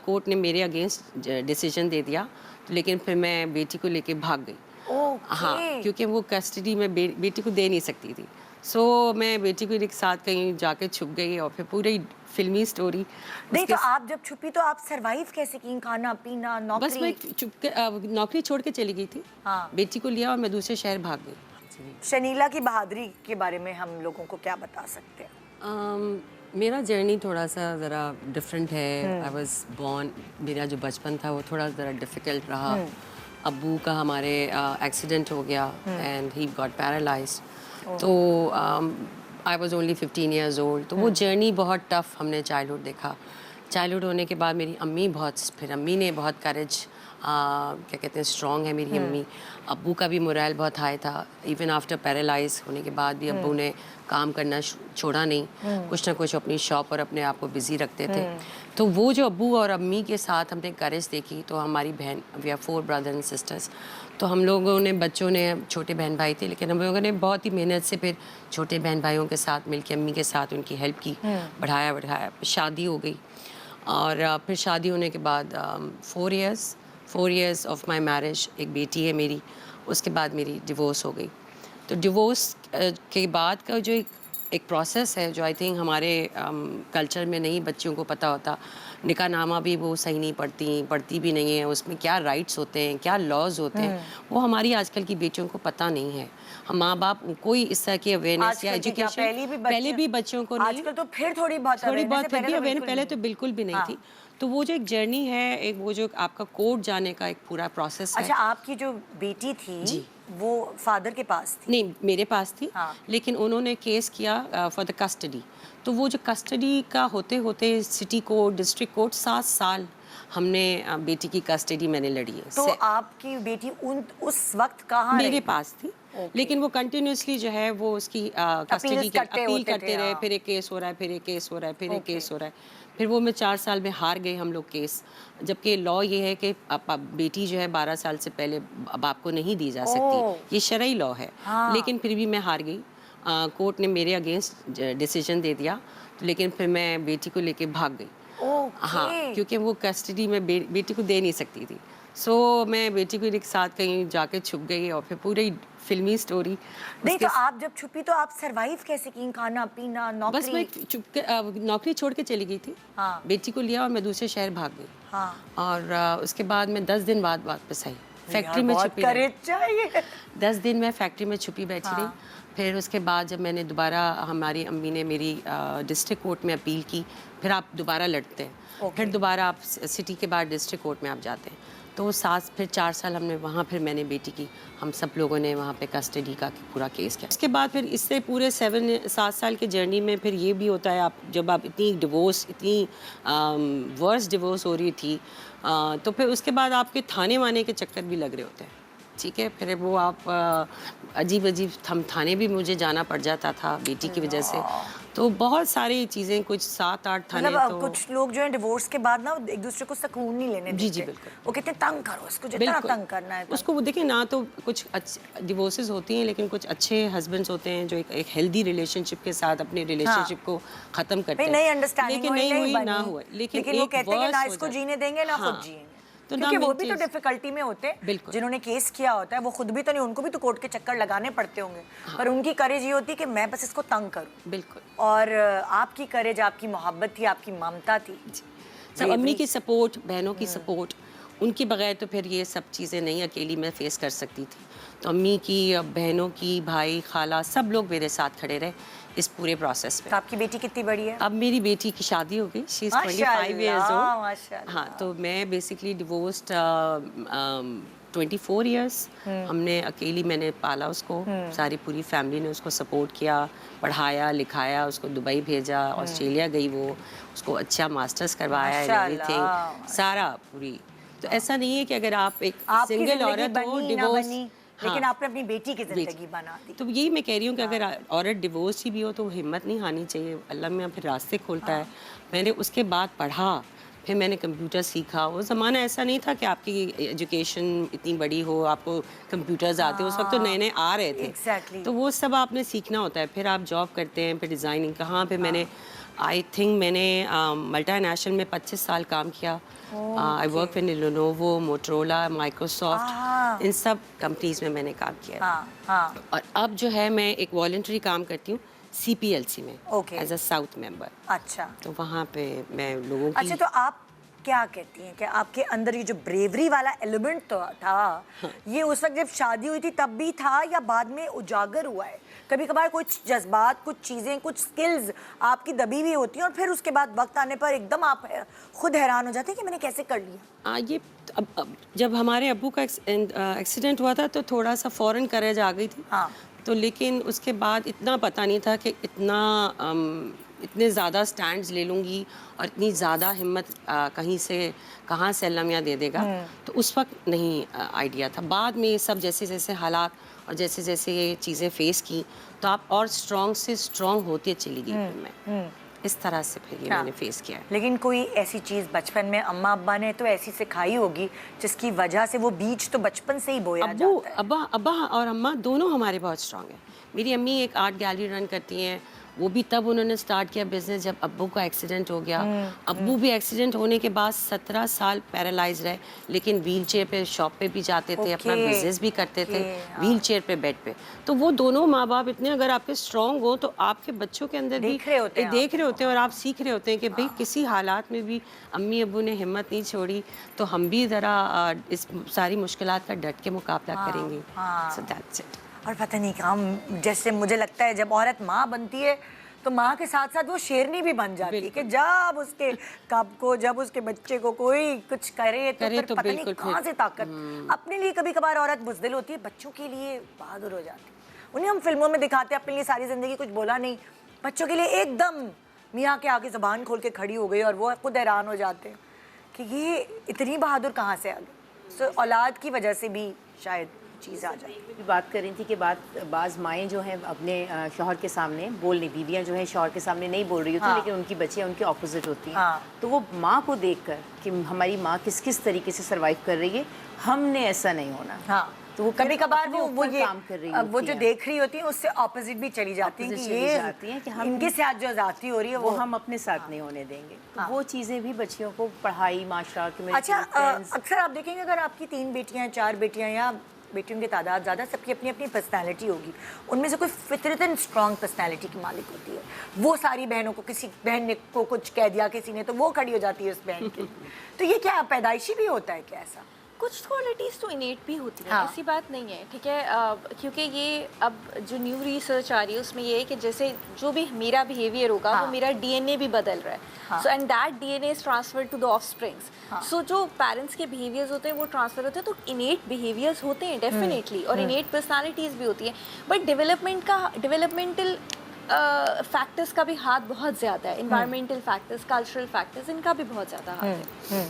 Court ने मेरे against decision दे दिया, तो लेकिन फिर मैं बेटी को लेके भाग गई। हाँ, क्योंकि वो कस्टडी में बेटी को दे नहीं सकती थी। सो मैं बेटी को एक साथ कहीं जाके छुप गई और फिर पूरी फिल्मी स्टोरी। नहीं तो आप जब छुपी तो आप सरवाइव कैसे की? खाना पीना, नौकरी? बस मैं चुप के नौकरी छोड़ के चली गई थी। हाँ। बेटी को लिया और मैं दूसरे शहर भाग गई। शनीला की बहादुरी के बारे में हम लोगों को क्या बता सकते हैं? मेरा जर्नी थोड़ा सा ज़रा डिफरेंट है। आई वाज बॉर्न, मेरा जो बचपन था वो थोड़ा ज़रा डिफ़िकल्ट रहा। अब्बू का हमारे एक्सीडेंट हो गया एंड ही गॉट पैरालाइज्ड। तो I was only 15 years old. तो वो जर्नी बहुत टफ हमने चाइल्डहुड देखा। चाइल्डहुड होने के बाद मेरी अम्मी फिर अम्मी ने बहुत करेज, क्या कहते हैं, स्ट्रॉन्ग है मेरी अम्मी। अब्बू का भी मोरल बहुत हाई था। इवन आफ्टर पैरालाइज होने के बाद भी अब्बू ने काम करना छोड़ा नहीं, कुछ ना कुछ अपनी शॉप और अपने आप को बिजी रखते थे। तो वो जो अब्बू और अम्मी के साथ हमने करेज देखी, तो हमारी बहन, we are 4 brother and sisters, तो हम लोगों ने, बच्चों ने, छोटे बहन भाई थे, लेकिन हम लोगों ने बहुत ही मेहनत से फिर छोटे बहन भाइयों के साथ मिलकर अम्मी के साथ उनकी हेल्प की, बढ़ाया। शादी हो गई और फिर शादी होने के बाद 4 इयर्स ऑफ माई मैरिज, एक बेटी है मेरी। उसके बाद मेरी डिवोर्स हो गई। तो डिवोर्स के बाद का जो एक प्रोसेस है जो आई थिंक हमारे कल्चर में नहीं बच्चियों को पता होता। निकाहनामा भी वो सही नहीं पढ़ती भी नहीं है, उसमें क्या राइट्स होते हैं, क्या लॉज होते हैं, वो हमारी आजकल की बेटियों को पता नहीं है। हम माँ बाप कोई इस तरह की अवेयरनेस या एजुकेशन पहले भी बच्चों को नहीं, आजकल तो फिर थोड़ी बहुत फिर भी अवेयरनेस, पहले तो बिल्कुल भी नहीं थी। तो वो जो एक जर्नी है, एक वो जो आपका कोर्ट जाने का एक पूरा प्रोसेस है। अच्छा, आपकी जो बेटी थी जी, वो फादर के पास थी? नहीं, मेरे पास थी। हाँ। लेकिन उन्होंने केस किया फॉर द कस्टडी। तो वो जो कस्टडी का होते होते सिटी कोर्ट, डिस्ट्रिक्ट कोर्ट, 7 साल हमने बेटी की कस्टडी मैंने लड़ी है। तो आपकी बेटी उस वक्त कहाँ मेरे पास थी। लेकिन वो कंटिन्यूसली जो है वो उसकी कस्टडी की अपील करते रहे। फिर एक केस हो रहा है, फिर एक केस हो रहा है, फिर एक केस हो रहा है। फिर वो मैं 4 साल में हार गए हम लोग केस। जबकि लॉ ये है कि बेटी जो है 12 साल से पहले बाप को नहीं दी जा सकती, ये शरई लॉ है। लेकिन फिर भी मैं हार गई। कोर्ट ने मेरे अगेंस्ट डिसीजन दे दिया, तो लेकिन फिर मैं बेटी को लेके भाग गई। हाँ, क्योंकि वो कस्टडी में बेटी को दे नहीं सकती थी। सो मैं बेटी को एक साथ कहीं जाके छुप गई और फिर पूरी फिल्मी स्टोरी। नहीं तो आप जब छुपी तो आप सरवाइव कैसे की? खाना पीना, नौकरी? बस मैं चुप के नौकरी छोड़ के चली गई थी। हाँ। बेटी को लिया और मैं दूसरे शहर भाग गई। हाँ। और उसके बाद मैं 10 दिन बाद वापस आई, फैक्ट्री में छुपी रही। चाहिए 10 दिन मैं फैक्ट्री में छुपी बैठी रही। फिर उसके बाद जब मैंने दोबारा, हमारी अम्मी ने मेरी डिस्ट्रिक्ट कोर्ट में अपील की, फिर आप दोबारा लड़ते हैं। फिर दोबारा आप सिटी के बाद डिस्ट्रिक्ट कोर्ट में आप जाते हैं। तो फिर 4 साल हमने वहाँ, फिर मैंने बेटी की, हम सब लोगों ने वहाँ पे कस्टडी का पूरा केस किया। उसके बाद फिर इससे पूरे 7 साल के जर्नी में फिर ये भी होता है, आप जब आप इतनी वर्स्ट डिवोर्स हो रही थी, तो फिर उसके बाद आपके थाने वाने के चक्कर भी लग रहे होते हैं। ठीक है, फिर वो आप अजीब थाने भी मुझे जाना पड़ जाता था बेटी की वजह से। तो बहुत सारी चीज़ें, कुछ 7-8 थाने। तो कुछ लोग जो है डिवोर्स के बाद ना एक दूसरे को सुकून नहीं लेने देते। जी बिल्कुल। वो कहते हैं तंग करो उसको, जितना तंग करना है उसको। वो देखिए ना, तो कुछ डिवोर्सेस होती हैं, लेकिन कुछ अच्छे हस्बैंड्स होते हैं जो एक हेल्दी रिलेशनशिप के साथ अपने रिलेशनशिप को खत्म करते हैं। नहीं अंडरस्टैंडिंग लेकिन नहीं हुई, ना हुआ। लेकिन वो कहते हैं कि ना इसको जीने देंगे ना खुद जिएंगे। तो क्योंकि वो भी तो डिफिकल्टी में होते हैं, जिन्होंने केस किया होता है। वो खुद भी तो नहीं, उनको भी तो कोर्ट के चक्कर लगाने पड़ते होंगे। पर उनकी करेज ये होती है कि मैं बस इसको तंग करूं। बिल्कुल। और आपकी करेज, आपकी मोहब्बत थी, आपकी ममता थी। सब अम्मी की सपोर्ट, बहनों की सपोर्ट, उनके बगैर तो फिर ये सब चीज़ें नहीं अकेली मैं फेस कर सकती थी। तो अम्मी की, बहनों की, भाई, खाला, सब लोग मेरे साथ खड़े रहे इस पूरे प्रोसेस में। तो आपकी बेटी कितनी बड़ी है? अब मेरी बेटी की शादी हो गई, शी इज़ 25 इयर्स ओल्ड। हाँ, तो मैं बेसिकली डिवोर्स्ड 24 इयर्स। हमने अकेली, मैंने पाला उसको, सारी पूरी फैमिली ने उसको सपोर्ट किया, पढ़ाया लिखाया, उसको दुबई भेजा, ऑस्ट्रेलिया गई, वो उसको अच्छा मास्टर्स करवाया, एवरीथिंग सारा पूरी। तो ऐसा नहीं है कि अगर आप एक सिंगल औरत हो, डिवोर्स, लेकिन आपने अपनी बेटी की जिंदगी बना दी। तो यही मैं कह रही हूँ कि अगर औरत डिवोर्स ही भी हो तो हिम्मत नहीं हारनी चाहिए, अल्लाह में फिर रास्ते खोलता है। मैंने उसके बाद पढ़ा, फिर मैंने कंप्यूटर सीखा। वो ज़माना ऐसा नहीं था कि आपकी एजुकेशन इतनी बड़ी हो, आपको कंप्यूटर्स आते, उस वक्त तो नए नए आ रहे थे। Exactly. तो वो सब आपने सीखना होता है। फिर आप जॉब करते हैं, फिर डिज़ाइनिंग, कहाँ पे मैंने आई थिंक मैंने मल्टीनेशनल में 25 साल काम किया. I work in Lenovo, Motorola, Microsoft, इन सब कंपनीज में मैंने काम किया. और अब जो है मैं एक वॉलंटरी काम करती हूँ CPLC में एज अ साउथ मेंबर. अच्छा. तो वहाँ पे मैं लोगों की. अच्छा, तो आप क्या कहती हैं कि आपके अंदर ये जो ब्रेवरी वाला एलिमेंट तो था, ये उस वक्त जब शादी हुई थी तब भी था या बाद में उजागर हुआ है? कभी कभार कुछ जज्बात, कुछ चीज़ें, कुछ स्किल्स आपकी दबी हुई होती हैं और फिर उसके बाद वक्त आने पर एकदम आप खुद हैरान हो जाते हैं कि मैंने कैसे कर लिया. ये अब जब हमारे अब्बू का एक्सीडेंट हुआ था तो थोड़ा सा फौरन करेज आ गई थी. तो लेकिन उसके बाद इतना पता नहीं था कि इतने ज़्यादा स्टैंड्स ले लूँगी और इतनी ज़्यादा हिम्मत कहाँ से अल्लाह मियाँ दे देगा. तो उस वक्त नहीं आइडिया था. बाद में ये सब जैसे जैसे हालात और जैसे जैसे ये चीज़ें फेस की तो आप और स्ट्रॉन्ग से स्ट्रॉन्ग होती चली गई फिर मैं. इस तरह से फिर ये मैंने फेस किया है. लेकिन कोई ऐसी चीज़ बचपन में अम्मा अब्बा ने तो ऐसी सिखाई होगी जिसकी वजह से वो बीज तो बचपन से ही बोया जाता है. अब्बा और अम्मा दोनों हमारे बहुत स्ट्रॉन्ग हैं. मेरी अम्मी एक आर्ट गैलरी रन करती हैं. वो भी तब उन्होंने स्टार्ट किया बिजनेस जब अब्बू का एक्सीडेंट हो गया. अब्बू भी एक्सीडेंट होने के बाद 17 साल पैरालाइज रहे, लेकिन व्हील चेयर पे शॉप पे भी जाते थे, अपना बिजनेस भी करते थे व्हील चेयर पे, बेड पे. तो वो दोनों माँ बाप इतने अगर आपके स्ट्रॉन्ग हो तो आपके बच्चों के अंदर भी देख रहे होते हैं और आप सीख रहे होते हैं कि भाई किसी हालात में भी अम्मी अब्बू ने हिम्मत नहीं छोड़ी तो हम भी ज़रा इस सारी मुश्किलात का डट के मुकाबला करेंगे. So that's it. और पता नहीं काम, जैसे मुझे लगता है जब औरत माँ बनती है तो माँ के साथ साथ वो शेरनी भी बन जाती है कि जब उसके कब को, जब उसके बच्चे को कोई कुछ करे तो फिर पता नहीं कहाँ से ताकत. अपने लिए कभी कभार औरत बुज़दिल होती है, बच्चों के लिए बहादुर हो जाती है. उन्हें हम फिल्मों में दिखाते हैं, अपने लिए सारी जिंदगी कुछ बोला नहीं, बच्चों के लिए एकदम मियाँ के आगे ज़बान खोल के खड़ी हो गई और वो खुद हैरान हो जाते हैं कि ये इतनी बहादुर कहाँ से आ गई. सो औलाद की वजह से भी शायद चीज़ आ जाए. बात कर रही थी कि बाज़ माएँ जो हैं अपने शौहर के सामने बोल नहीं, बीवियाँ जो हैं शौहर के सामने नहीं बोल रही होती, लेकिन उनकी बच्चियाँ उनके ऑपोजिट होती हैं. तो वो माँ को देखकर कि हमारी माँ किस किस तरीके से सर्वाइव कर रही है, हमने ऐसा नहीं होना. तो वो कभी कभार वो ये काम कर रही है, वो जो देख रही होती है उससे ऑपोजिट भी चली जाती है कि हम इनके साथ जो जाती हो रही है वो हम अपने साथ नहीं होने देंगे. तो वो चीज़ें भी बच्चियों को पढ़ाई, माशरा. अच्छा, अक्सर आप देखेंगे अगर आपकी 3 बेटियाँ, 4 बेटियाँ या बेटियों की तादाद ज़्यादा, सबकी अपनी अपनी पर्सनैलिटी होगी. उनमें से कोई फितरतन स्ट्रॉन्ग पर्सनैलिटी की मालिक होती है. वो सारी बहनों को, किसी बहन ने को कुछ कह दिया किसी ने तो वो खड़ी हो जाती है उस बहन की. तो ये क्या पैदाइशी भी होता है क्या ऐसा? कुछ क्वालिटीज़ तो इनेट भी होती है, ऐसी बात नहीं है, ठीक है. क्योंकि ये अब जो न्यू रिसर्च आ रही है उसमें ये है कि जैसे जो भी मेरा बिहेवियर होगा वो मेरा DNA भी बदल रहा है. So and that DNA is transferred to the offsprings. So जो पेरेंट्स के बिहेवियर्स होते हैं वो ट्रांसफर होते हैं. तो इनेट बिहेवियर्स होते हैं डेफिनेटली, और इनेट पर्सनालिटीज़ भी होती हैं. बट डेवलपमेंटल फैक्टर्स का भी हाथ बहुत ज़्यादा है. इन्वायरमेंटल फैक्टर्स, कल्चरल फैक्टर्स, इनका भी बहुत ज़्यादा हाथ है.